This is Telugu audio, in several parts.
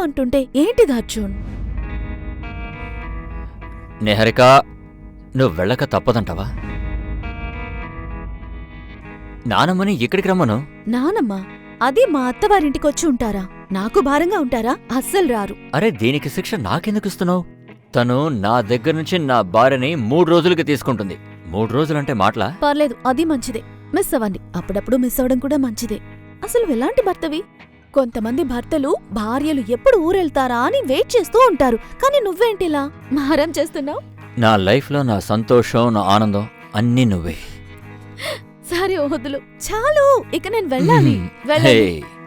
వెళ్ళమంటుంటే ఏంటిది అర్జున్? నిహారిక, నువ్వు వెళ్ళక తప్పదంటావా? నానమ్మని ఇక్కడికి రమ్మను. నానమ్మ అది మా అత్తవారింటికొచ్చి ఉంటారా? నాకు భారంగా ఉంటారా? అస్సలు రారు. అరే, దీనికి శిక్ష నాకెందుకు ఇస్తున్నావు? తను నా దగ్గర నుంచి నా భార్యని 3 రోజులకి తీసుకుంటుంది. 3 రోజులంటే మాటలా? పర్లేదు, అది మంచిదే. మిస్ అవ్వండి, అప్పుడప్పుడు మిస్ అవ్వడం కూడా మంచిదే. అసలు ఎలాంటి భర్తవి? కొంతమంది భర్తలు భార్యలు ఎప్పుడు ఊరెళ్తారా అని వెయిట్ చేస్తూ ఉంటారు. కానీ నువ్వేంటిలా మారం చేస్తున్నావు? నా లైఫ్లో నా సంతోషం, నా ఆనందం అన్నీ నువ్వే. సరే వదులు, చాలు, ఇక నేను వెళ్ళాలి. వెళ్ళాలి. హే,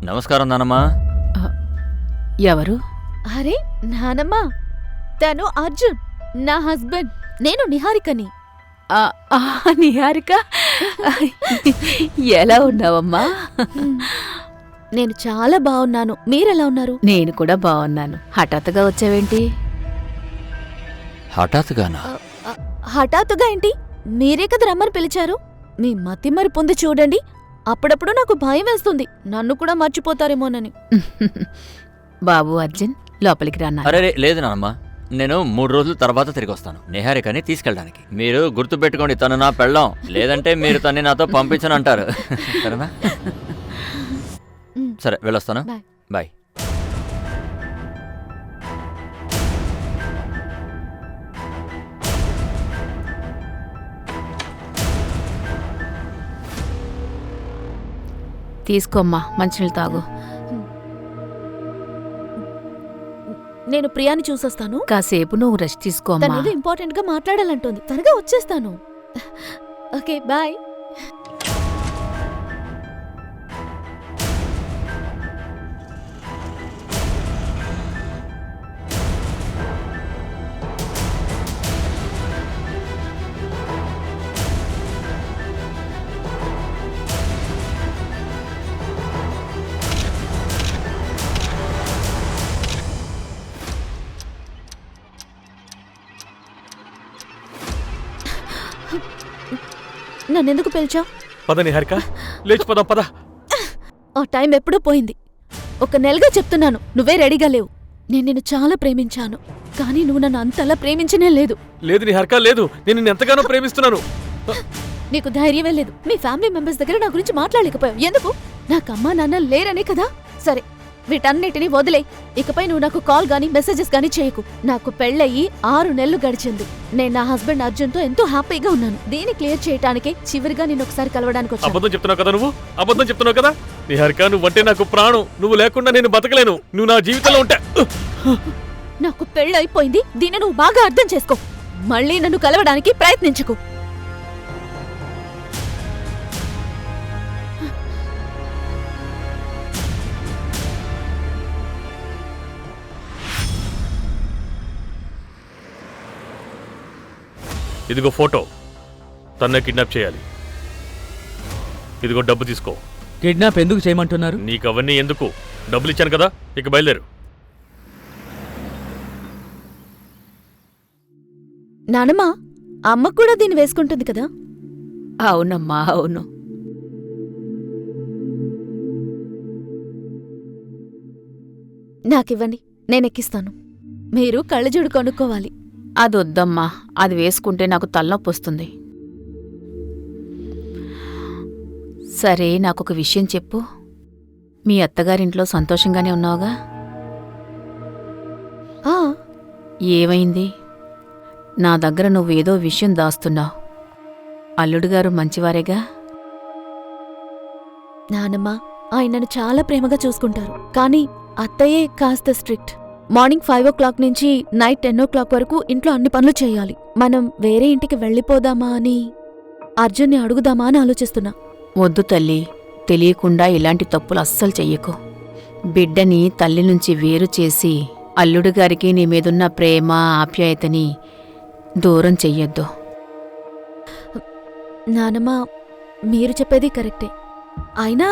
నమస్కారం నానమ్మా. ఎవరు? అరే నానమ్మా, తను అర్జున్, నా హస్బెండ్. నేను నిహారికని. నిహారిక, ఎలా ఉన్నావమ్మా? నేను చాలా బాగున్నాను. మీరెలా ఉన్నారు? నేను కూడా బాగున్నాను. హఠాత్తుగా వచ్చావేంటి? హఠాత్తుగానా? హఠాత్తుగా ఏంటి? మీరే కదా రమ్మని పిలిచారు. మీ మతిమరి పొంది చూడండి. అప్పుడప్పుడు నాకు భయం వేస్తుంది, నన్ను కూడా మర్చిపోతారేమోనని. బాబు అర్జున్, లోపలికి రా నాన్న. అరే లేదు నానమ్మా, నేను 3 రోజుల తర్వాత తిరిగి వస్తాను నిహారికని తీసుకెళ్ళడానికి. మీరు గుర్తుపెట్టుకోండి, తను నా పెళ్ళాం. లేదంటే మీరు తన్ని నాతో పంపించను అంటారు. సరేనా? సరే, వెళ్ళొస్తాను. బాయ్. బాయ్. తీసుకోమ్మా, మంచినీళ్ళు తాగు. నేను ప్రియాని చూసొస్తాను. కాసేపు నువ్వు రెస్ట్ తీసుకోమ్మా. తనేదో ఇంపార్టెంట్ గా మాట్లాడాలంటోంది. త్వరగా వచ్చేస్తాను. Okay, bye. నన్నెందుకు పిలిచావు? పద నిహారిక, లేచి పద. పద. ఆ టైం ఎప్పుడూ పోయింది. 1 నెలగా చెప్తున్నాను, నువ్వే రెడీగా లేవు. నేను నిన్ను చాలా ప్రేమించాను, కానీ నువ్వు నన్ను అంతలా ప్రేమించనే లేదు. లేదు నిహారిక, లేదు. నేను నిన్ను ఎంతగానో ప్రేమిస్తున్నాను. నీకు ధైర్యమే లేదు. మీ ఫ్యామిలీ మెంబర్స్ దగ్గర నా గురించి మాట్లాడలేకపోయావు. ఎందుకు? నాకు అమ్మా నాన్న లేరనే కదా. సరే, వీటన్నిటినీ వదిలే. ఇకపై నువ్వు నాకు కాల్ గానీ మెసేజెస్ గానీ చేయకు. నాకు పెళ్ళయి 6 నెలలు గడిచింది. నేను నా హస్బెండ్ అర్జున్తో ఎంతో హ్యాపీగా ఉన్నాను. దీన్ని క్లియర్ చేయడానికే చివరిగా నేను ఒకసారి కలవడానికి వచ్చాను. అబద్ధం చెప్తున్నావు కదా నువ్వు. అబద్ధం చెప్తున్నావు కదా నిహారిక. నువ్వంటే నాకు ప్రాణం. నువ్వు లేకుండా నేను బతకలేను. నువ్వు నా జీవితంలో ఉంటా. నాకు పెళ్ళైపోయింది. దీన్ని నువ్వు బాగా అర్థం చేసుకో. మళ్ళీ నన్ను కలవడానికి ప్రయత్నించకు. ఇదిగో ఫోటో. తన్నే కిడ్నాప్ చేయాలి. ఇదిగో డబ్బు తీసుకో. కిడ్నాప్ ఎందుకు చేయమంటున్నారు? నీకు అవన్నీ ఎందుకు? డబ్బులు ఇచ్చాను కదా, ఇక బయలుదేరు. నానమ్మా, అమ్మ కూడా దీన్ని వేసుకుంటుంది కదా? అవునమ్మా, అవును. నాకివ్వండి, నేనెక్కిస్తాను. మీరు కళ్ళజోడు కొనుక్కోవాలి. అదొద్దమ్మా, అది వేసుకుంటే నాకు తలనొప్పి వస్తుంది. సరే, నాకొక విషయం చెప్పు. మీ అత్తగారింట్లో సంతోషంగానే ఉన్నావుగా? ఏమైంది? నా దగ్గర నువ్వేదో విషయం దాస్తున్నావు. అల్లుడుగారు మంచివారేగా? నానమ్మ, ఆయనను చాలా ప్రేమగా చూసుకుంటారు. కానీ అత్తయ్యే కాస్త స్ట్రిక్ట్. మార్నింగ్ 5 o'clock నుంచి నైట్ 10 o'clock వరకు ఇంట్లో అన్ని పనులు చేయాలి. మనం వేరే ఇంటికి వెళ్ళిపోదామా అని, అర్జున్ని అడుగుదామా అని ఆలోచిస్తున్నా. వద్దు తల్లి, తెలియకుండా ఇలాంటి తప్పులు అస్సలు చెయ్యకు. బిడ్డని తల్లి నుంచి వేరు చేసి అల్లుడు గారికి నీ మీదున్న ప్రేమ ఆప్యాయతని దూరం చెయ్యొద్దు. నానమ్మ, మీరు చెప్పేది కరెక్టే. అయినా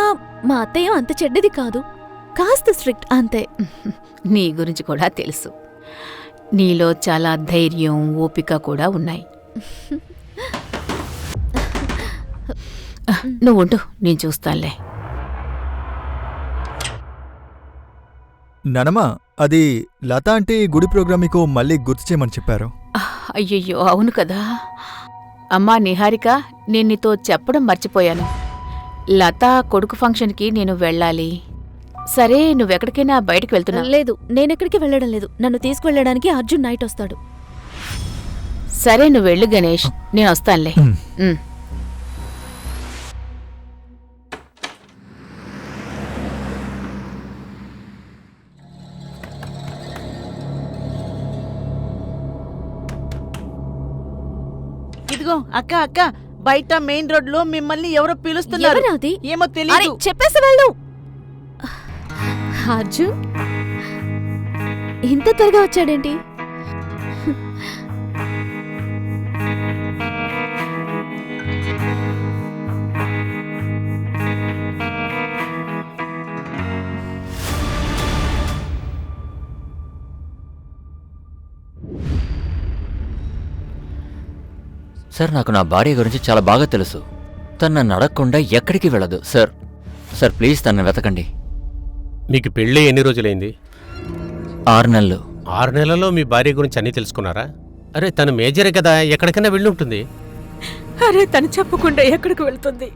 మా అత్తయ్య అంత చెడ్డది కాదు, కాస్త స్ట్రిక్ట్ అంతే. నీ గురించి కూడా తెలుసు. నీలో చాలా ధైర్యం, ఓపిక కూడా ఉన్నాయి. నువ్వు ఉండు, నేను చూస్తానులే. ననమా, అది లత అంటే గుడి ప్రోగ్రామ్ మీకు మళ్ళీ గుర్తు చేయమని చెప్పారు. అయ్యయ్యో, అవును కదా. అమ్మా నిహారిక, నేను నీతో చెప్పడం మర్చిపోయాను. లత కొడుకు ఫంక్షన్కి నేను వెళ్ళాలి. సరే, నువ్వెక్కడికైనా బయటికి వెళ్తున్నా? లేదు, నేనెక్కడికి వెళ్ళడం లేదు. నన్ను తీసుకువెళ్ళడానికి అర్జున్ నైట్ వస్తాడు. సరే, నువ్వు వెళ్ళు గణేష్, నేను వస్తానులే. ఉమ్. ఇదిగో అక్క అక్క, బయట మెయిన్ రోడ్ లో మిమ్మల్ని ఎవరో పిలుస్తున్నారు. ఎవరది? ఏమో అరే, తెలియదు. చెప్పేసి వెళ్ళు. అర్జున్ ఇంత త్వరగా వచ్చాడేంటి? సార్, నాకు నా భార్య గురించి చాలా బాగా తెలుసు. తను నన్ను అడగకుండా ఎక్కడికి వెళ్ళదు. సార్ సార్ ప్లీజ్ తనను వెతకండి. మీకు పెళ్ళి ఎన్ని రోజులైంది? 6 నెలలు. 6 నెలల్లో మీ భార్య గురించి అన్నీ తెలుసుకున్నారా? అరే, తను మేజరే కదా, ఎక్కడికైనా వెళ్ళి ఉంటుంది. అరే, తను చెప్పకుండా ఎక్కడికి వెళ్తుంది?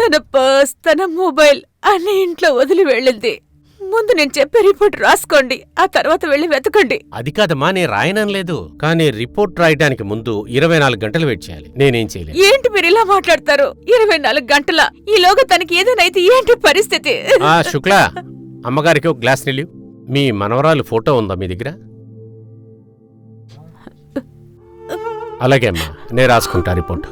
తన పర్స్, తన మొబైల్ అన్ని ఇంట్లో వదిలి వెళ్ళింది. ముందు నేను చెప్పే రిపోర్ట్ రాసుకోండి, ఆ తర్వాత వెళ్ళి వెతకండి. అది కాదమ్మా, నేను రాయనలేదు. కానీ రిపోర్ట్ రాయడానికి ముందు 24 గంటలు వెయిట్ చేయాలి. నేనేం చేయలేదు. ఏంటి మీరు ఇలా మాట్లాడతారు? 24 గంటల ఈలోగా తనకి ఏదైనా అయితే ఏంటి పరిస్థితి? శుక్ల, అమ్మగారికి ఒక గ్లాస్ నీళ్ళు. మీ మనవరాలు ఫోటో ఉందా మీ దగ్గర? అలాగే అమ్మా, నేను రాసుకుంటా రిపోర్ట్.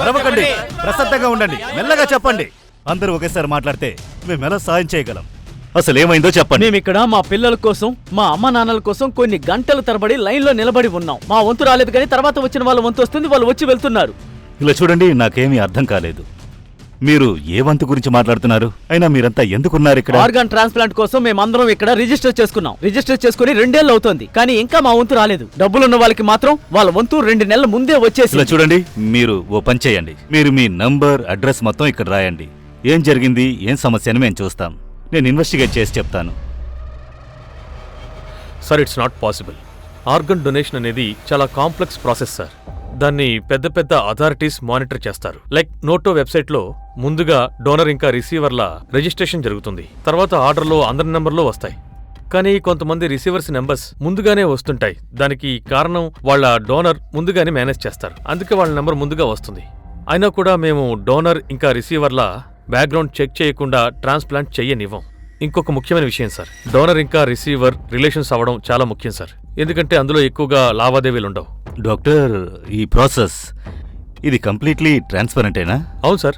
అరవకండి, ప్రశాంతంగా ఉండండి, మెల్లగా చెప్పండి. అందరూ ఒకేసారి మాట్లాడితే మేము ఎలా సాయం చేయగలం? అసలు ఏమైందో చెప్పండి. మేము ఇక్కడ మా పిల్లల కోసం, మా అమ్మ నాన్నల కోసం కొన్ని గంటల తరబడి లైన్లో నిలబడి ఉన్నాం. మా వంతు రాలేదు, కానీ తర్వాత వచ్చిన వాళ్ళ వంతు వస్తుంది, వాళ్ళు వచ్చి వెళ్తున్నారు. ఇలా చూడండి, నాకేమీ అర్థం కాలేదు. మీరు ఏ వంతు గురించి మాట్లాడుతున్నారు? అయినా మీరంతా ఎందుకున్నారు ఇక్కడ? ఆర్గాన్ ట్రాన్స్ప్లాంట్ కోసం మేమందరం ఇక్కడ రిజిస్టర్ చేసుకున్నాం. రిజిస్టర్ చేసుకుని 2 ఏళ్ళు అవుతోంది, కానీ ఇంకా మా వంతు రాలేదు. డబ్బులున్న వాళ్ళకి మాత్రం వాళ్ళ వంతు 2 నెలల ముందే వచ్చేసి. ఇలా చూడండి, మీరు ఓ పని చేయండి. మీరు మీ నంబర్, అడ్రస్ మొత్తం ఇక్కడ రాయండి. ఏం జరిగింది, ఏం సమస్య అని మేము చూస్తాం. నేను ఇన్వెస్టిగేట్ చేసి చెప్తాను. Sir, it's not possible. Organ donation అనేది చాలా కాంప్లెక్స్ ప్రాసెస్ సార్. దాన్ని పెద్ద పెద్ద అథారిటీస్ మానిటర్ చేస్తారు. లైక్ నోటో వెబ్సైట్లో ముందుగా డోనర్ ఇంకా రిసీవర్ల రిజిస్ట్రేషన్ జరుగుతుంది. తర్వాత ఆర్డర్లో అందరి నెంబర్లో వస్తాయి. కానీ కొంతమంది రిసీవర్స్ నెంబర్స్ ముందుగానే వస్తుంటాయి. దానికి కారణం వాళ్ళ డోనర్ ముందుగానే మేనేజ్ చేస్తారు, అందుకే వాళ్ళ నెంబర్ ముందుగా వస్తుంది. అయినా కూడా మేము డోనర్ ఇంకా రిసీవర్ల బ్యాక్గ్రౌండ్ చెక్ చేయకుండా ట్రాన్స్ప్లాంట్ చెయ్యనివ్వం. ఇంకొక ముఖ్యమైన విషయం సార్, డోనర్ ఇంకా రిసీవర్ రిలేషన్స్ అవ్వడం చాలా ముఖ్యం సార్. ఎందుకంటే అందులో ఎక్కువగా లావాదేవీలు ఉండవు. డాక్టర్, ఈ ప్రాసెస్ ఇది కంప్లీట్లీ ట్రాన్స్పరెంటేనా? అవును సార్,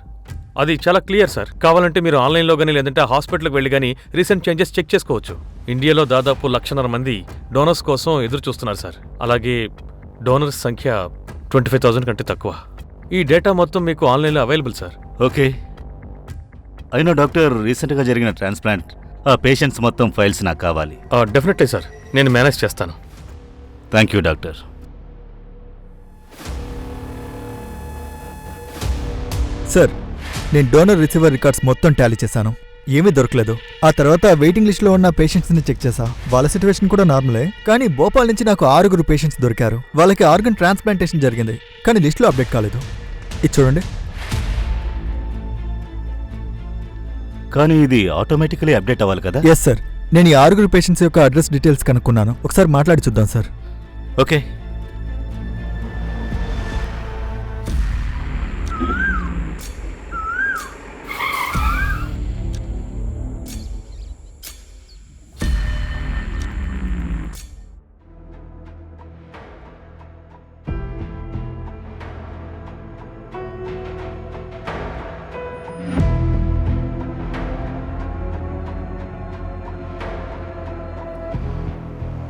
అది చాలా క్లియర్ సార్. కావాలంటే మీరు ఆన్లైన్లో కానీ లేదంటే హాస్పిటల్కి వెళ్ళి కానీ రీసెంట్ చేంజెస్ చెక్ చేసుకోవచ్చు. ఇండియాలో దాదాపు 1,50,000 మంది డోనర్స్ కోసం ఎదురు చూస్తున్నారు సార్. అలాగే డోనర్స్ సంఖ్య 25,000 కంటే తక్కువ. ఈ డేటా మొత్తం మీకు ఆన్లైన్లో అవైలబుల్ సార్. ఓకే. అయినా డాక్టర్, రీసెంట్గా జరిగిన ట్రాన్స్ప్లాంట్ ఆ పేషెంట్స్ మొత్తం ఫైల్స్ నాకు కావాలి. డెఫినెట్లీ సార్, నేను మేనేజ్ చేస్తాను. Thank you doctor. సార్, నేను డోనర్ రిసీవర్ రికార్డ్స్ మొత్తం టాలీ చేశాను. ఏమీ దొరకలేదు. ఆ తర్వాత వెయిటింగ్ లిస్ట్లో ఉన్న పేషెంట్స్ని చెక్ చేశా. వాళ్ళ సిచ్యువేషన్ కూడా నార్మలే. కానీ భోపాల్ నుంచి నాకు 6 పేషెంట్స్ దొరికారు. వాళ్ళకి ఆర్గన్ ట్రాన్స్ప్లాంటేషన్ జరిగింది, కానీ లిస్ట్లో అప్డేట్ కాలేదు. ఇది చూడండి. కానీ ఇది ఆటోమేటికలీ అప్డేట్ అవ్వాలి కదా? ఎస్ సార్, నేను ఈ 6 పేషెంట్స్ యొక్క అడ్రస్ డీటెయిల్స్ కనుక్కున్నాను. ఒకసారి మాట్లాడి చూద్దాం సార్. ఓకే.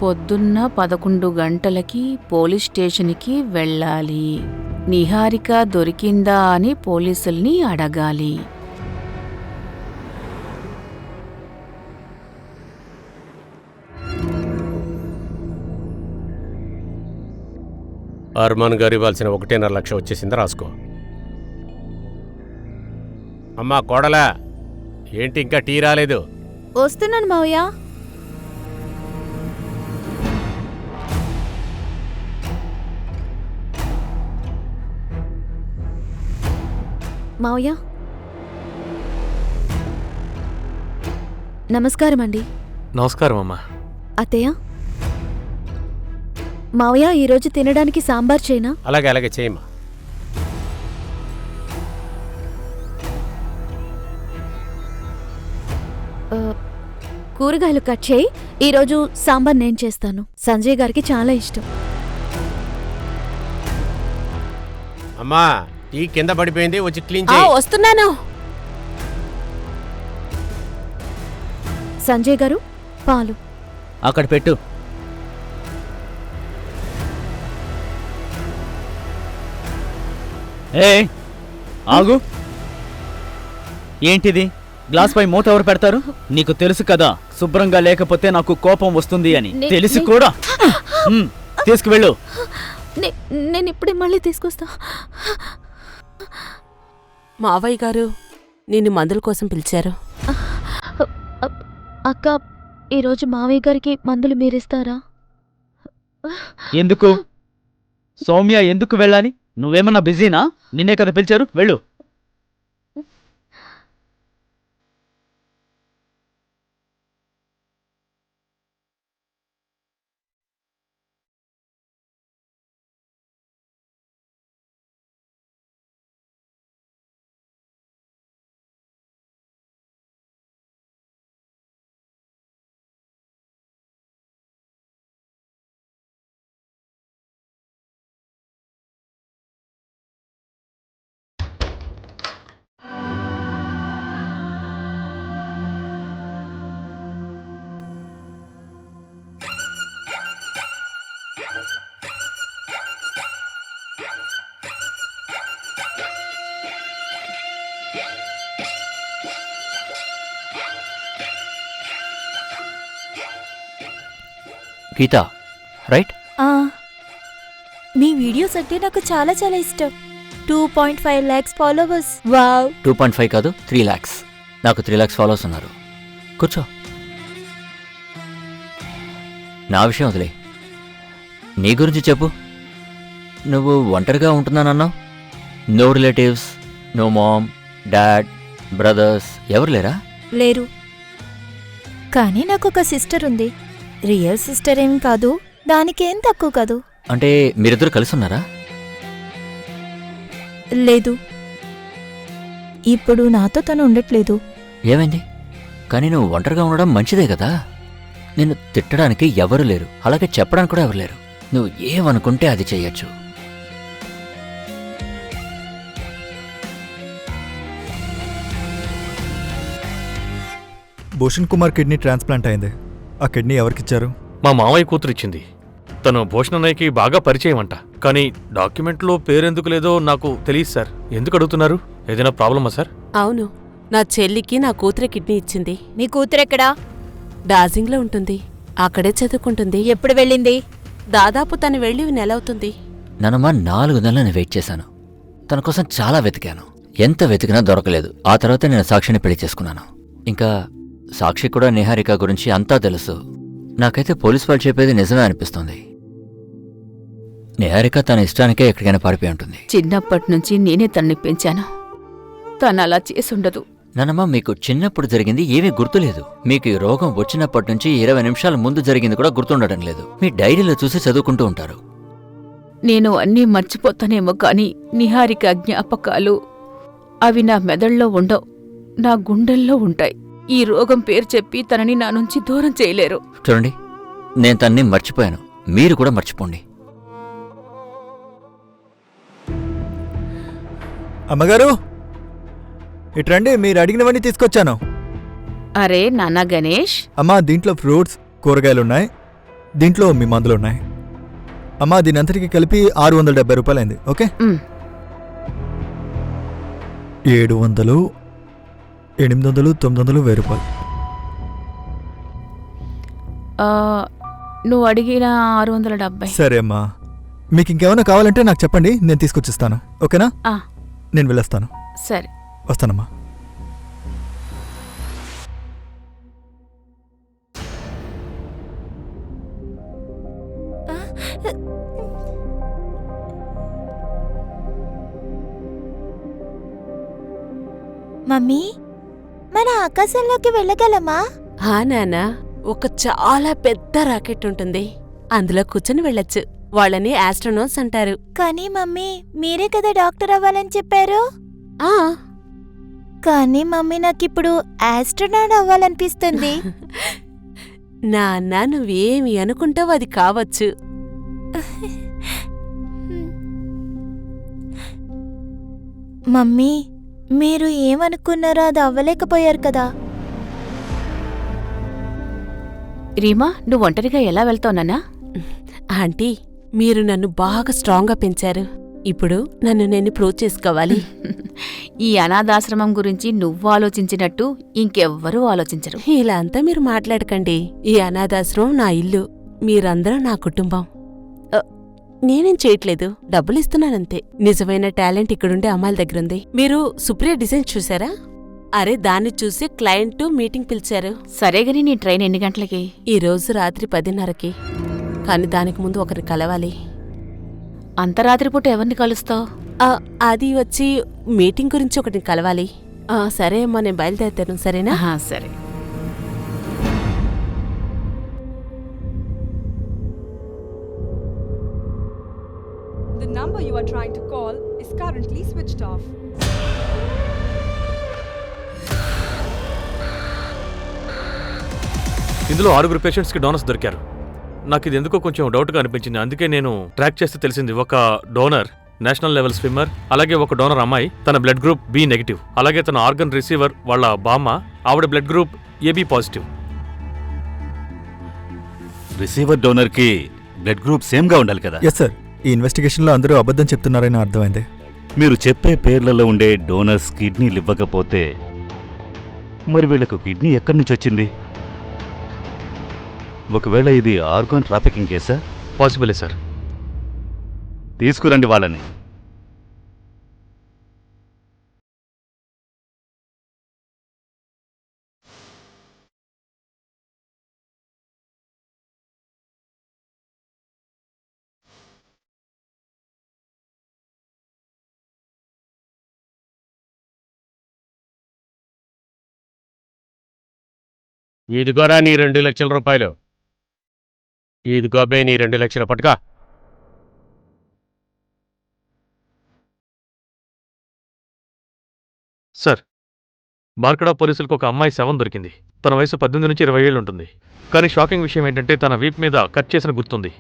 పొద్దున్న 11 గంటలకి పోలీస్ స్టేషన్కి వెళ్ళాలి. నిహారిక దొరికిందా అని పోలీసుల్ని అడగాలి. అర్మాన్ గారు ఇవ్వాల్సిన 1.5 లక్ష వచ్చేసిందా? రాసుకో. అమ్మా కోడలా, ఏంటి ఇంకా టీ రాలేదు? వస్తున్నాను మావయ్య. మావయ్య నమస్కారం అండి. నమస్కారం అమ్మా. అత్తయ్య, మావయ్య ఈరోజు తినడానికి సాంబార్ చేయనా? అలాగే చేయమ్మా. కూరగాయలు కట్ చేయి. ఈరోజు సాంబార్ నేను చేస్తాను. సంజయ్ గారికి చాలా ఇష్టం. అమ్మా టీ కింద పడిపోయింది, వచ్చి క్లీన్ చేయి. వస్తున్నాను. సంజయ్ గారు పాలు అక్కడ పెట్టు. ఆగు. ఏంటిది? గ్లాస్ పై మూత ఎవరు పెడతారు? నీకు తెలుసు కదా, శుభ్రంగా లేకపోతే నాకు కోపం వస్తుంది అని. తెలిసి కూడా తీసుకువెళ్ళు. నేను ఇప్పుడే మళ్ళీ తీసుకొస్తా. మావయ్య గారు నిన్ను మందుల కోసం పిలిచారు. అక్క, ఈరోజు మావయ్య గారికి మందులు మీరిస్తారా? ఎందుకు? సౌమ్య ఎందుకు వెళ్ళాలి? నువ్వేమన్నా బిజీనా? నిన్నే కదా పిలిచారు, వెళ్ళు. గీతా, రైట్? మీ వీడియోస్ అంటే నాకు చాలా చాలా ఇష్టం. 2.5 lakhs ఫాలోవర్స్. వావ్. 2.5 కాదు, 3 lakhs. నాకు 3 lakhs ఫాలోవర్స్ ఉన్నారు. కూర్చో. నా విషయం వదిలే, నీ గురించి చెప్పు. నువ్వు ఒంటరిగా ఉంటున్నానన్నావు. No relatives, no mom, dad, brothers ఎవరు లేరా? లేరు, కానీ నాకు ఒక సిస్టర్ ఉంది. రియల్ సిస్టర్ ఏం కాదు, దానికేం తక్కువ కాదు. అంటే మీరిద్దరు కలిసి ఉన్నారా? లేదు, ఇప్పుడు నాతో తను ఉండట్లేదు. ఏమైంది? కానీ నువ్వు ఒంటరిగా ఉండడం మంచిదే కదా. నిన్ను తిట్టడానికి ఎవరు లేరు, అలాగే చెప్పడానికి కూడా ఎవరు లేరు. నువ్వు ఏమనుకుంటే అది చెయ్యొచ్చు. భూషణ్ కుమార్ కిడ్నీ ట్రాన్స్ప్లాంట్ అయింది. ఆ కిడ్నీ ఎవరికిచ్చారు? మా మావయ్య కూతురు ఇచ్చింది. తను భూషణన్నయ్యకి బాగా పరిచయం అంట. కానీ డాక్యుమెంట్లో పేరెందుకు లేదో నాకు తెలియదు సార్. ఎందుకు అడుగుతున్నారు? ఏదైనా ప్రాబ్లమా సార్? అవును, నా చెల్లికి నా కూతురే కిడ్నీ ఇచ్చింది. మీ కూతురెక్కడా? డార్జిలింగ్లో ఉంటుంది, అక్కడే చదువుకుంటుంది. ఎప్పుడు వెళ్ళింది? దాదాపు తను వెళ్ళి నెలవుతుంది. నన్నమ్మ 4 నెలలని వెయిట్ చేశాను. తన కోసం చాలా వెతికాను. ఎంత వెతికినా దొరకలేదు. ఆ తర్వాత నేను సాక్షిని పెళ్లి చేసుకున్నాను. ఇంకా సాక్షి కూడా నిహారిక గురించి అంతా తెలుసు. నాకైతే పోలీస్ వాళ్ళు చెప్పేది నిజమే అనిపిస్తుంది. నిహారిక తన ఇష్టానికే ఎక్కడికైనా పారిపోయి ఉంటుంది. చిన్నప్పటి నుంచి నేనే తనని పెంచాను. తను అలా చేసుండదు. నానమ్మ, మీకు చిన్నప్పుడు జరిగింది ఏమీ గుర్తులేదు. మీకు ఈ రోగం వచ్చినప్పటి నుంచి 20 నిమిషాల ముందు జరిగింది కూడా గుర్తుండడం లేదు. మీ డైరీలో చూసి చదువుకుంటూ ఉంటారు. నేను అన్నీ మర్చిపోతానేమో కానీ నిహారిక జ్ఞాపకాలు అవి నా మెదడులో ఉండవు, నా గుండెల్లో ఉంటాయి. ఈ రోగం పేరు చెప్పి తనని నా నుంచి దూరం చేయలేరు. చూడండి, నేను తన్ని మర్చిపోయాను, మీరు కూడా మర్చిపోండి. అమ్మగారు ఇట్రండి, మీరు అడిగినవన్నీ తీసుకొచ్చాను. అరే నాన్న గణేష్, అమ్మా దీంట్లో ఫ్రూట్స్, కూరగాయలున్నాయి, దీంట్లో మీ మందులున్నాయి. అమ్మా దీని అంతటికి కలిపి 670 రూపాయలైంది. ఓకే, 700, 800, 900, 1000 రూపాయలు. నువ్వు అడిగిన 670. సరే అమ్మా, మీకు ఇంకేమైనా కావాలంటే నాకు చెప్పండి, నేను తీసుకొచ్చిస్తాను. ఓకేనా? నేను వెళ్ళొస్తాను. సరే, వస్తానమ్మా. మమ్మీ, మన ఆకాశంలోకి వెళ్ళగలమా? నానా, ఒక చాలా పెద్ద రాకెట్ ఉంటుంది, అందులో కూర్చొని వెళ్ళొచ్చు. వాళ్ళని ఆస్ట్రోనాట్స్ అంటారు. కానీ మమ్మీ, మీరే కదా డాక్టర్ అవ్వాలని చెప్పారు. ఆ కానీ మమ్మీ, నాకిప్పుడు ఆస్ట్రోనాట్ అవ్వాలనిపిస్తుంది. నాన్న, నువ్వేమి అనుకుంటావు అది కావచ్చు. మమ్మీ, మీరు ఏమనుకున్నారో అది అవ్వలేకపోయారు కదా. రీమా, నువ్వు ఒంటరిగా ఎలా వెళ్తావు నాన్నా? ఆంటీ, మీరు నన్ను బాగా స్ట్రాంగ్గా పెంచారు. ఇప్పుడు నన్ను నేను ప్రూవ్ చేసుకోవాలి. ఈ అనాథాశ్రమం గురించి నువ్వు ఆలోచించినట్టు ఇంకెవ్వరూ ఆలోచించరు. ఇలా అంతా మీరు మాట్లాడకండి. ఈ అనాథాశ్రమం నా ఇల్లు, మీరందరూ నా కుటుంబం. నేనేం చేయట్లేదు, డబ్బులు ఇస్తున్నానంతే. నిజమైన టాలెంట్ ఇక్కడుండే అమ్మాయిల దగ్గరుంది. మీరు సుప్రియ డిజైన్ చూసారా? అరే, దాన్ని చూసి క్లయింట్ మీటింగ్ పిలిచారు. సరేగాని నీ ట్రైన్ ఎన్ని గంటలకి? ఈ రోజు రాత్రి 10:30కి. కానీ దానికి ముందు ఒకరిని కలవాలి. అంత రాత్రిపూట ఎవరిని కలుస్తావు? అది వచ్చి మీటింగ్ గురించి ఒకటిని కలవాలి. సరే అమ్మా, నేను బయలుదేరుతాను. సరేనా? సరే. The number you are trying to call is currently switched off. ఇందులో 6 పేషెంట్స్కి డోనర్స్ దొరికారు. నాకు ఇది ఎందుకో కొంచెం డౌట్గా అనిపించింది. అందుకే నేను ట్రాక్ చేస్తే తెలిసింది, ఒక డోనర్ నేషనల్ లెవెల్ స్విమ్మర్, అలాగే ఒక డోనర్ అమ్మాయి, తన బ్లడ్ గ్రూప్ B నెగిటివ్, అలాగే తన ఆర్గన్ రిసీవర్ వాళ్ళ బామ్మ, ఆవిడ blood group AB positive. Receiver donor కి బ్లడ్ గ్రూప్ సేమ్ గా ఉండాలి కదా? ఎస్ సార్, ఈ ఇన్వెస్టిగేషన్లో అందరూ అబద్ధం చెప్తున్నారని అర్థమైంది. మీరు చెప్పే పేర్లలో ఉండే డోనర్స్ కిడ్నీలు ఇవ్వకపోతే మరి వీళ్లకు కిడ్నీ ఎక్కడి నుంచి వచ్చింది? ఒకవేళ ఇది ఆర్గాన్ ట్రాఫికింగ్ కేసా? పాసిబులే సార్. తీసుకురండి వాళ్ళని. ఇదిగోరా నీ 2 లక్షల రూపాయలు. ఇదిగోబే నీ 2 లక్షల పట్టుగా. సార్, మార్కడా పోలీసులకు ఒక అమ్మాయి శవం దొరికింది. తన వయసు 18 నుంచి 20 ఏళ్ళు ఉంటుంది. కానీ షాకింగ్ విషయం ఏంటంటే తన వీప్ మీద కట్ చేసిన గుర్తుంది.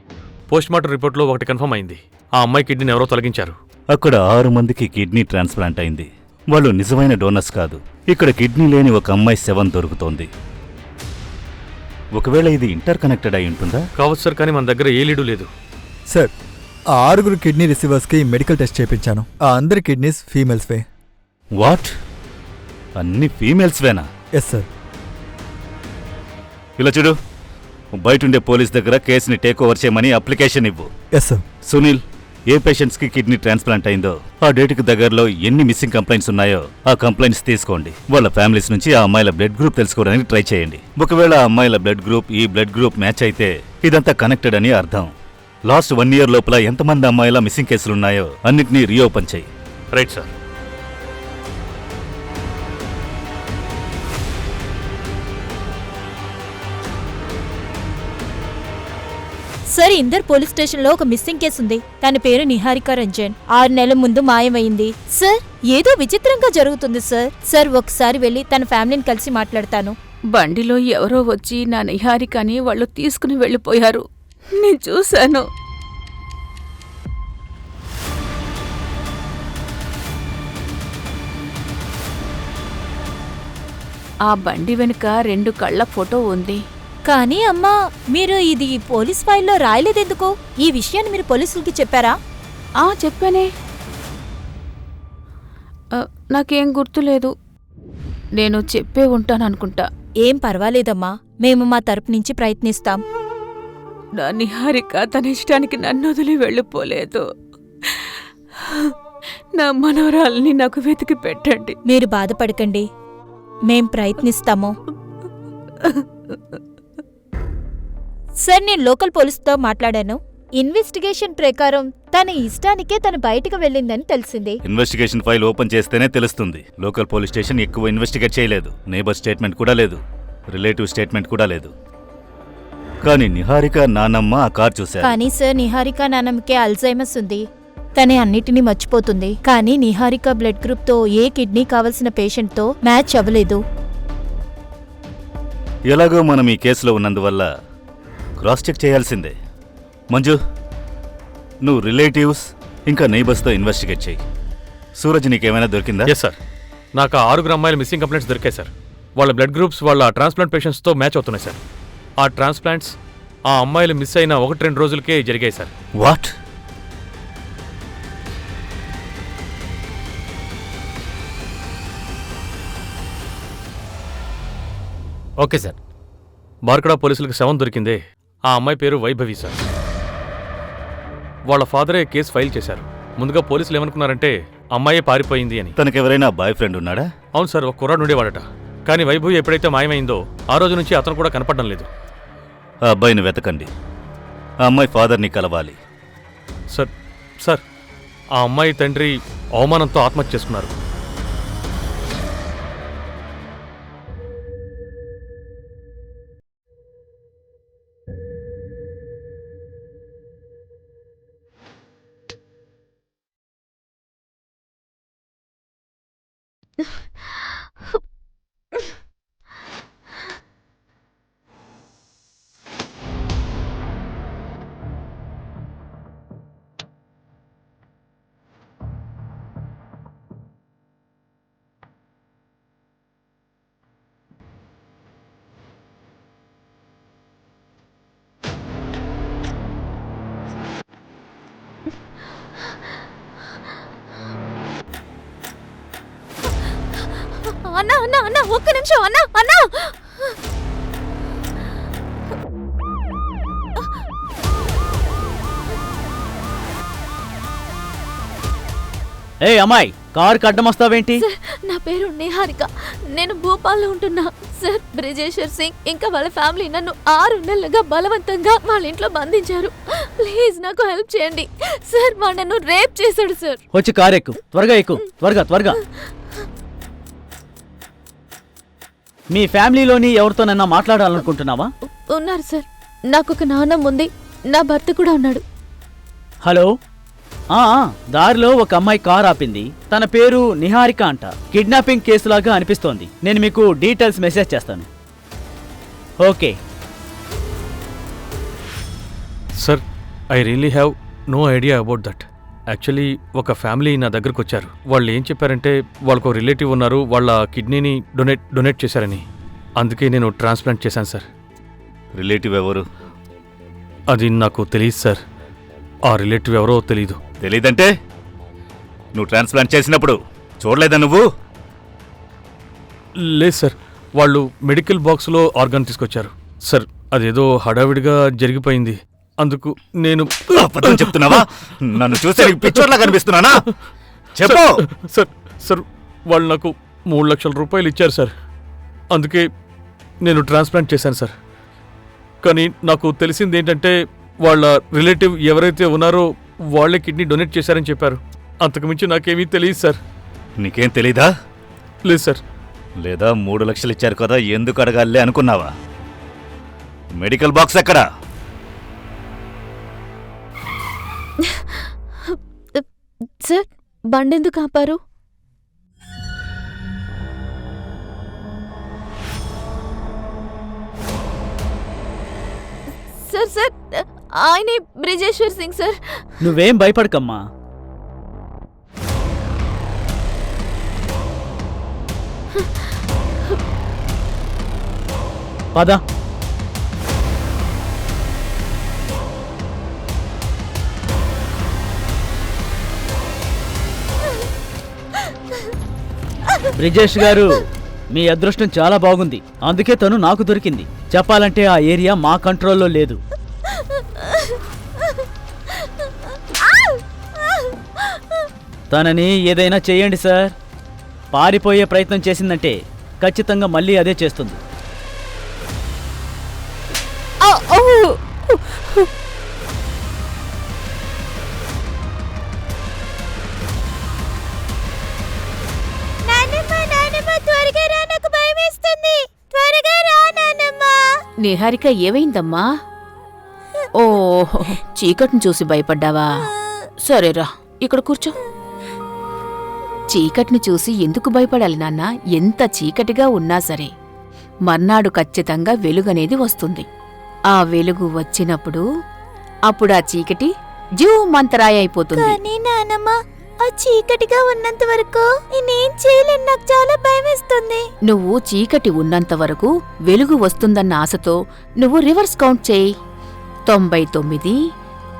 పోస్ట్మార్టం రిపోర్ట్లో ఒకటి కన్ఫర్మ్ అయింది. ఆ అమ్మాయి కిడ్నీని ఎవరో తొలగించారు. అక్కడ 6 మందికి కిడ్నీ ట్రాన్స్ప్లాంట్ అయింది. వాళ్ళు నిజమైన డోనర్స్ కాదు. ఇక్కడ కిడ్నీ లేని ఒక అమ్మాయి శవం దొరుకుతోంది. ఒకవేళ ఇది ఇంటర్ కనెక్టెడ్ అయి ఉంటుందా? కావచ్చు సార్, కానీ మన దగ్గర ఏ లీడు లేదు. సార్, ఆ 6 కిడ్నీ రిసీవర్స్కి మెడికల్ టెస్ట్ చేయించాను. ఆ అందరి కిడ్నీస్ ఫీమేల్స్వే. వాట్? అన్ని ఫీమేల్స్వేనా? Yes sir. ఇలా చూడు, బయటుండే పోలీస్ దగ్గర కేసుని టేక్ ఓవర్ చేయమని అప్లికేషన్ ఇవ్వు. Yes sir. సునీల్, ఏ పేషెంట్స్కి కిడ్నీ ట్రాన్స్ప్లాంట్ అయిందో ఆ డేట్కి దగ్గరలో ఎన్ని మిస్సింగ్ కంప్లైంట్స్ ఉన్నాయో ఆ కంప్లైంట్స్ తీసుకోండి. వాళ్ళ ఫ్యామిలీస్ నుంచి ఆ అమ్మాయిల బ్లడ్ గ్రూప్ తెలుసుకోవడానికి ట్రై చేయండి. ఒకవేళ ఆ అమ్మాయిల బ్లడ్ గ్రూప్ ఈ బ్లడ్ గ్రూప్ మ్యాచ్ అయితే ఇదంతా కనెక్టెడ్ అని అర్థం. లాస్ట్ 1 year లోపల ఎంతమంది అమ్మాయిల మిస్సింగ్ కేసులున్నాయో అన్నిటినీ రీఓపెన్ చేయి. Right sir. Sir, Inder police స్టేషన్లో ఒక మిస్సింగ్ కేసు ఉంది. తన పేరు నిహారిక రంజన్. 6 నెలల ముందు మాయమైంది. సార్, ఏదో విచిత్రంగా జరుగుతుంది సార్. సార్, ఒకసారి వెళ్ళి తన ఫ్యామిలీని కలిసి మాట్లాడతాను. బండిలో ఎవరో వచ్చి నా నిహారికని వాళ్ళు తీసుకుని వెళ్ళిపోయారు. నేను చూశాను. ఆ బండి వెనుక 2 కళ్ళ ఫోటో ఉంది. కానీ అమ్మా, మీరు ఇది పోలీస్ ఫైల్లో రాయలేదెందుకు? ఈ విషయాన్ని మీరు పోలీసులకి చెప్పారా? చెప్పానే. నాకేం గుర్తులేదు. నేను చెప్పే ఉంటాననుకుంటా. ఏం పర్వాలేదమ్మా, మేము మా తరపు నుంచి ప్రయత్నిస్తాం. నా నిహారిక తన ఇష్టానికి నన్ను వదిలి వెళ్ళిపోలేదు. నా మనవరాల్ని నాకు వెతికి పెట్టండి. మీరు బాధపడకండి, మేం ప్రయత్నిస్తాము. సార్, నేను లోకల్ పోలీసుతో మాట్లాడాను. ఇన్వెస్టిగేషన్ ప్రకారం తన ఇష్టానికే తను బయటకు వెళ్ళిందని తెలిసింది. ఇన్వెస్టిగేషన్ ఫైల్ ఓపెన్ చేస్తేనే తెలుస్తుంది. లోకల్ పోలీస్ స్టేషన్ ఎక్కువ ఇన్వెస్టిగేట్ చేయలేదు. నేబర్ స్టేట్మెంట్ కూడా లేదు, రిలేటివ్ స్టేట్మెంట్ కూడా లేదు. కానీ నిహారిక నానమ్మ ఆ కార్ చూశారు. కానీ సార్, నిహారిక నానమ్మకే అల్జైమర్స్ ఉంది. తనే అన్నిటినీ మర్చిపోతుంది. కానీ నిహారిక బ్లడ్ గ్రూప్ తో ఏ కిడ్నీ కావలసిన పేషెంట్ తో మ్యాచ్ అవ్వలేదు. ఎలాగో మనం ఈ కేసులో ఉన్నందువల్ల క్రాస్ చెక్ చేయాల్సిందే. మంజు, నువ్వు రిలేటివ్స్ ఇంకా నైబర్స్తో ఇన్వెస్టిగేట్ చేయి. సూరజ్, నీకేమైనా దొరికిందా? ఎస్ సార్, నాకు ఆ 6 అమ్మాయిల మిస్సింగ్ కంప్లైంట్స్ దొరికాయి సార్. వాళ్ళ బ్లడ్ గ్రూప్స్ వాళ్ళ ట్రాన్స్ప్లాంట్ పేషెంట్స్తో మ్యాచ్ అవుతున్నాయి సార్. ఆ ట్రాన్స్ప్లాంట్స్ ఆ అమ్మాయిలు మిస్ అయిన 1-2 రోజులకే జరిగాయి సార్. వాట్? Okay sir. బార్కడా పోలీసులకు శవం దొరికిందే, ఆ అమ్మాయి పేరు వైభవి సార్. వాళ్ళ ఫాదరే కేసు ఫైల్ చేశారు. ముందుగా పోలీసులు ఏమనుకున్నారంటే అమ్మాయే పారిపోయింది అని. తనకెవరైనా బాయ్ ఫ్రెండ్ ఉన్నాడా? అవును సార్, ఒక కుర్రాడు ఉండేవాడట. కానీ వైభవి ఎప్పుడైతే మాయమైందో ఆ రోజు నుంచి అతను కూడా కనపడడం లేదు. ఆ అబ్బాయిని వెతకండి. ఆ అమ్మాయి ఫాదర్ని కలవాలి. సార్ సార్, ఆ అమ్మాయి తండ్రి అవమానంతో ఆత్మహత్య చేసుకున్నారు. అన్నా అన్నా అన్నా, ఒక్క నిమిషం అన్నా అన్నా. ఏ అమ్మాయి, కారుకి అడ్డం వస్తావేంటి? సార్, నా పేరు నిహారిక. నేను భూపాల్లో ఉంటున్నా. సార్, బ్రిజేశ్వర్ సింగ్ ఇంకా వాళ్ళ ఫ్యామిలీ నన్ను 6 నెలలుగా బలవంతంగా వాళ్ళ ఇంట్లో బంధించారు. ప్లీజ్ నాకు హెల్ప్ చేయండి సార్. వాడు నన్ను రేప్ చేశాడు సార్. వచ్చి కారు ఎక్కు, త్వరగా ఎక్కు, త్వరగా త్వరగా. మీ ఫ్యామిలీలోని ఎవరితోనైనా మాట్లాడాలనుకుంటున్నావా? ఉన్నారు సార్. నాకు ఒక నాన్నమ్మ ఉంది, నా భర్త కూడా ఉన్నాడు. హలో, దారిలో ఒక అమ్మాయి కార్ ఆపింది. తన పేరు నిహారిక అంట. కిడ్నాపింగ్ కేసులాగా అనిపిస్తోంది. నేను మీకు డీటెయిల్స్ మెసేజ్ చేస్తాను. Okay sir, I really have no idea about that. Actually ఒక ఫ్యామిలీ నా దగ్గరకు వచ్చారు. వాళ్ళు ఏం చెప్పారంటే వాళ్ళకు రిలేటివ్ ఉన్నారు, వాళ్ళ కిడ్నీని డొనేట్ చేశారని. అందుకే నేను ట్రాన్స్ప్లాంట్ చేశాను సార్. రిలేటివ్ ఎవరు? అది నాకు తెలియదు సార్. ఆ రిలేటివ్ ఎవరో తెలీదు. తెలీదంటే నువ్వు ట్రాన్స్ప్లాంట్ చేసినప్పుడు చూడలేదా నువ్వు? లేదు సార్, వాళ్ళు మెడికల్ బాక్స్లో ఆర్గాన్ తీసుకొచ్చారు సార్. అదేదో హడావిడిగా జరిగిపోయింది. అందుకు నేను అబద్ధం చెప్తున్నావా? నన్ను చూస్తే నీకు పిచ్చోట్లా కనిపిస్తున్నానా? చెప్పు. సార్ వాళ్ళు నాకు 3 లక్షల రూపాయలు ఇచ్చారు సార్. అందుకే నేను ట్రాన్స్ప్లాంట్ చేశాను సార్. కానీ నాకు తెలిసింది ఏంటంటే వాళ్ళ రిలేటివ్ ఎవరైతే ఉన్నారో వాళ్ళే కిడ్నీ డొనేట్ చేశారని చెప్పారు. అంతకుమించి నాకేమీ తెలియదు సార్. నీకేం తెలీదా? లేదు సార్. లేదా 3 లక్షలు ఇచ్చారు కదా, ఎందుకు అడగాలే అనుకున్నావా? మెడికల్ బాక్స్ ఎక్కడా? సార్ బండెందుకు ఆపారు? సార్ సార్ ఆయనే బ్రిజేశ్వర్ సింగ్ సార్. నువ్వేం భయపడకమ్మా. పద. బ్రిజేష్ గారు, మీ అదృష్టం చాలా బాగుంది. అందుకే తను నాకు దొరికింది. చెప్పాలంటే ఆ ఏరియా మా కంట్రోల్లో లేదు. తనని ఏదైనా చేయండి సార్. పారిపోయే ప్రయత్నం చేసిందంటే ఖచ్చితంగా మళ్ళీ అదే చేస్తుంది. నిహారిక ఏమైందమ్మా? ఓ, చీకటిని చూసి భయపడ్డావా? సరేరా, ఇక్కడ కూర్చో. చీకటిని చూసి ఎందుకు భయపడాలి నాన్న? ఎంత చీకటిగా ఉన్నా సరే మర్నాడు ఖచ్చితంగా వెలుగనేది వస్తుంది. ఆ వెలుగు వచ్చినప్పుడు అప్పుడు ఆ చీకటి జీవమంతరాయ అయిపోతుంది. ఆ చీకటిగా ఉన్నంత వరకు నేనేం చేయలేను. నాకు చాలా భయమేస్తుంది. నువ్వు చీకటి ఉన్నంత వరకు వెలుగు వస్తుందన్న ఆశతో నువ్వు రివర్స్ కౌంట్ చేయి. 99,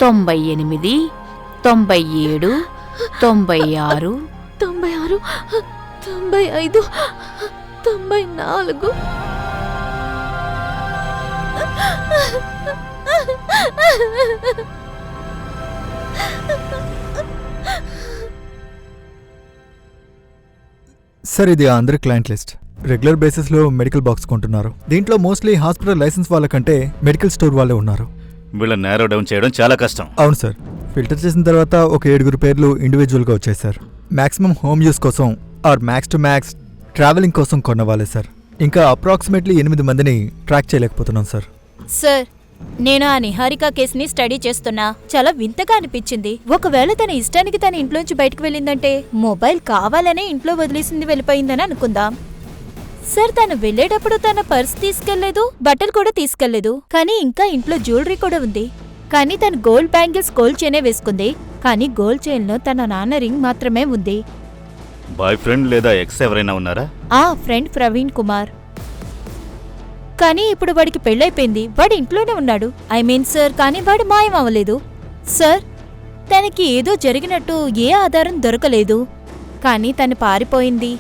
98, 97, 96, 96, 95, 94. సార్ ఇది అందరి క్లయింట్ లిస్ట్. రెగ్యులర్ బేసిస్లో మెడికల్ బాక్స్ కొంటున్నారు. దీంట్లో మోస్ట్లీ హాస్పిటల్ లైసెన్స్ వాళ్ళకంటే మెడికల్ స్టోర్ వాళ్ళే ఉన్నారు. వీళ్ళని నేరో డౌన్ చేయడం చాలా కష్టం. అవును సార్. ఫిల్టర్ చేసిన తర్వాత ఒక 7 పేర్లు ఇండివిజువల్గా వచ్చాయి సార్. మ్యాక్సిమం హోమ్ యూస్ కోసం or max to max travelling కోసం కొన్నవాళ్ళే సార్. ఇంకా అప్రాక్సిమేట్లీ 8 మందిని ట్రాక్ చేయలేకపోతున్నాం సార్. సార్, నేను ఆ నిహారిక కేసుని స్టడీ చేస్తున్నా. చాలా వింతగా అనిపించింది. ఒకవేళ తన ఇష్టానికి తన ఇంట్లోంచి బయటకు వెళ్ళిందంటే మొబైల్ కావాలనే ఇంట్లో వదిలేసింది వెళ్ళిపోయిందని అనుకుందాం. సార్, తను వెళ్ళేటప్పుడు తన పర్స్ తీసుకెళ్లేదు, బట్టలు కూడా తీసుకెళ్లేదు. కానీ ఇంకా ఇంట్లో జ్యువెలరీ కూడా ఉంది. కానీ తను గోల్డ్ బ్యాంగిల్స్ గోల్డ్ చైనే వేసుకుంది. కానీ గోల్డ్ చైన్ లో తన నాన్న రింగ్ మాత్రమే ఉంది. బాయ్ ఫ్రెండ్ లేదా ఎక్స్ ఎవరైనా ఉన్నారా? ఆ ఫ్రెండ్ ప్రవీణ్ కుమార్. కానీ ఇప్పుడు వాడికి పెళ్ళైపోయింది. వాడు ఇంట్లోనే ఉన్నాడు. ఐ మీన్ సార్, కానీ వాడు మాయమవ్వలేదు. సార్, తనకి ఏదో జరిగినట్టు ఏ ఆధారం దొరకలేదు. కానీ తను పారిపోయింది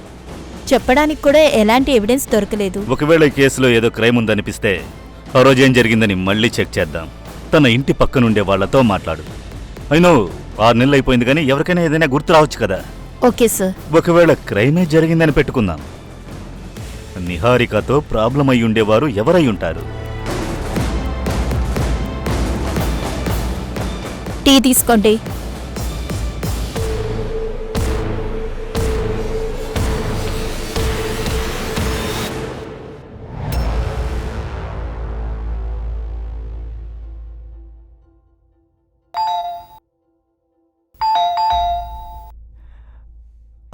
చెప్పడానికి కూడా ఎలాంటి ఎవిడెన్స్ దొరకలేదు. ఒకవేళ ఈ కేసులో ఏదో క్రైమ్ ఉందనిపిస్తే ఆ రోజు ఏం జరిగిందని మళ్ళీ చెక్ చేద్దాం. తన ఇంటి పక్కనుండే వాళ్లతో మాట్లాడు. అయినో 6 నెలలు అయిపోయింది, కానీ ఎవరికైనా ఏదైనా గుర్తు రావచ్చు కదా. Okay sir. ఒకవేళ క్రైమే జరిగిందని పెట్టుకుందాం. నిహారికతో ప్రాబ్లం అయి ఉండేవారు ఎవరై ఉంటారు? టీ తీసుకోండి.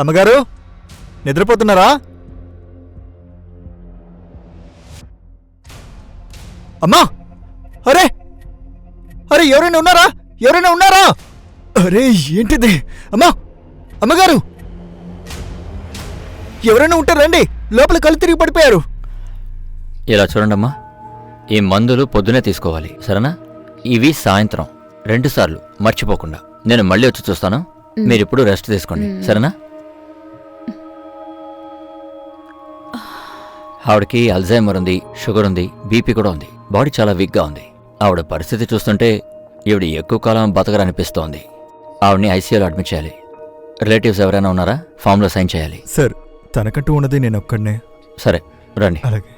అమ్మగారు, నిద్రపోతున్నారా? అమ్మా, అరే అరే, ఎవరైనా ఉన్నారా? ఎవరైనా ఉన్నారా? అరే ఏంటిది? అమ్మా, అమ్మగారు, ఎవరైనా ఉంటే రండి. లోపల కళ్ళు తిరిగి పడిపోయారు. ఇలా చూడండమ్మా, ఈ మందులు పొద్దునే తీసుకోవాలి, సరేనా? ఇవి సాయంత్రం 2 సార్లు మర్చిపోకుండా. నేను మళ్ళీ వచ్చి చూస్తాను. మీరిప్పుడు రెస్ట్ తీసుకోండి, సరేనా? ఆవిడకి అల్జైమర్ ఉంది, షుగర్ ఉంది, బీపీ కూడా ఉంది. బాడీ చాలా వీక్గా ఉంది. ఆవిడ పరిస్థితి చూస్తుంటే ఈవిడ ఎక్కువ కాలం బతకరనిపిస్తోంది. ఆవిడని ఐసీయూలో అడ్మిట్ చేయాలి. రిలేటివ్స్ ఎవరైనా ఉన్నారా? ఫామ్లో సైన్ చేయాలి. సార్ తనకంటూ ఉన్నది నేను ఒక్కడనే. సరే రండి. అలాగే.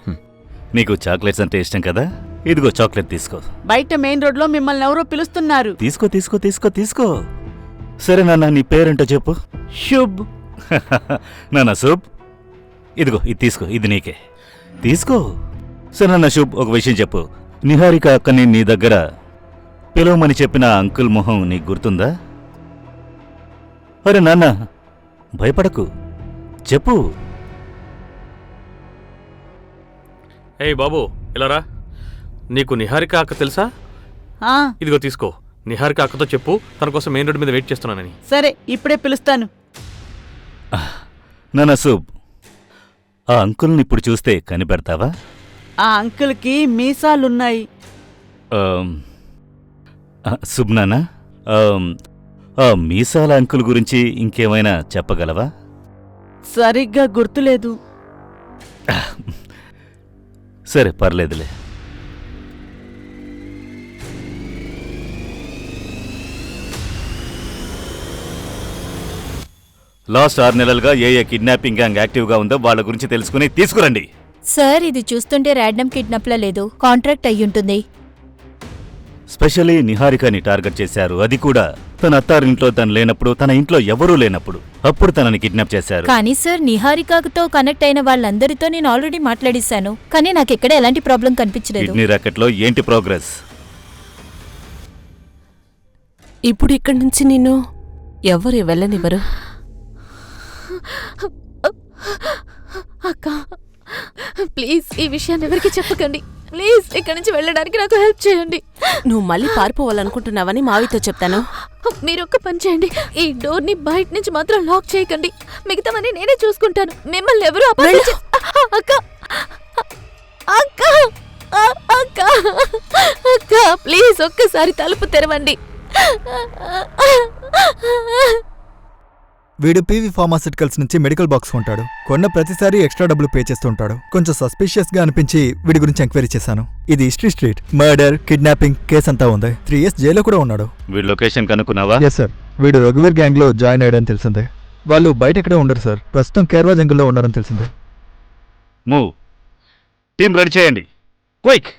నీకు చాక్లెట్స్ అంటే ఇష్టం కదా, ఇదిగో చాక్లెట్ తీసుకో. బయట మెయిన్ రోడ్ లో మిమ్మల్ని ఎవరో పిలుస్తున్నారు. తీసుకో తీసుకో తీసుకో తీసుకో. సరే నాన్న, నీ పేరేంటో చెప్పు. శుభ్. నాన్న శుభ్, ఇదిగో ఇది తీసుకో, ఇది నీకే, తీసుకో. సరే నాన్న శుభ్, ఒక విషయం చెప్పు. నిహారిక అక్కని నీ దగ్గర పిలవమని చెప్పిన అంకుల్ మొహం నీకు గుర్తుందా? అరే నాన్న భయపడకు, చెప్పు. ఏయ్ బాబు, ఇలా రా. నీకు నిహారిక అక్క తెలుసా? ఆ, ఇదిగో తీసుకో. నిహారిక అక్కతో చెప్పు తన కోసం మెయిన్ రోడ్ మీద వెయిట్ చేస్తున్నానని. సరే ఇప్పుడే పిలుస్తాను. నాన్న శుభ్, ఆ అంకుల్ని ఇప్పుడు చూస్తే కనిపెడతావా? ఆ అంకుల్కి మీసాలున్నాయి. శుభ్ నాన్న, ఆ మీసాల అంకుల్ గురించి ఇంకేమైనా చెప్పగలవా? సరిగ్గా గుర్తులేదు. సరే పర్లేదులే. లాస్ట్ 6 నెలలుగా ఏ కిడ్నాపింగ్ గ్యాంగ్ యాక్టివ్గా ఉందో వాళ్ళ గురించి తెలుసుకుని తీసుకురండి. సార్ ఇది చూస్తుంటే ర్యాండమ్ కిడ్నాప్లా లేదు, కాంట్రాక్ట్ అయ్యుంటుంది. స్పెషల్లీ నిహారికని టార్గెట్ చేశారు, అది కూడా తన అత్తారింట్లో తను లేనప్పుడు, తన ఇంట్లో ఎవరూ లేనప్పుడు. అప్పుడు తనని కిడ్నాప్ చేశారు. కానీ సార్ నిహారికతో కనెక్ట్ అయిన వాళ్ళందరితో నేను ఆల్రెడీ మాట్లాడిస్తాను, కానీ నాకు ఎక్కడ ఎలాంటి ప్రాబ్లం కనిపించలేదు. కిడ్నీ ర్యాకెట్లో ఏంటి ప్రోగ్రెస్? ఇప్పుడు ఇక్కడి నుంచి నిన్ను ఎవరు వెళ్ళనివ్వరు. అక్క ప్లీజ్ ఈ విషయాన్ని ఎవరికి చెప్పకండి. ప్లీజ్ ఇక్కడి నుంచి వెళ్ళడానికి నాకు హెల్ప్ చేయండి. నువ్వు మళ్ళీ పారిపోవాలనుకుంటున్నావని మావితో చెప్తాను. మీరు ఒక్క పని చేయండి, ఈ డోర్ ని బయట నుంచి మాత్రం లాక్ చేయకండి. మిగతావన్నీ నేనే చూసుకుంటాను. మిమ్మల్ని ఎవరు అక్క అక్క అక్క అక్క ప్లీజ్ ఒక్కసారి తలుపు తెరవండి. వీడు పీవీ ఫార్మాసిటికల్స్ నుంచి మెడికల్ బాక్స్ కొంటాడు. కొన్న ప్రతిసారి ఎక్స్ట్రా డబ్బులు పే చేస్తుంటాడు. కొంచెం సస్పిషియస్ గా అనిపించి వీడి గురించి ఎంక్వైరీ చేశాను. ఇది history street. Murder, kidnapping case అంతా ఉంది. 3 years జైల్లో కూడా ఉన్నాడు. వీడి లొకేషన్ కనుక్కున్నావా? ఎస్ సార్, వీడు రఘువీర్ గ్యాంగ్ లో జాయిన్ అయ్యాడని తెలిసిందే. వాళ్ళు బయట ఎక్కడే ఉండరు సార్, ప్రస్తుతం కేర్వా జంగుల్లో ఉన్నారని తెలిసిందే. మూవ్, టీం రెడీ చేయండి, క్విక్.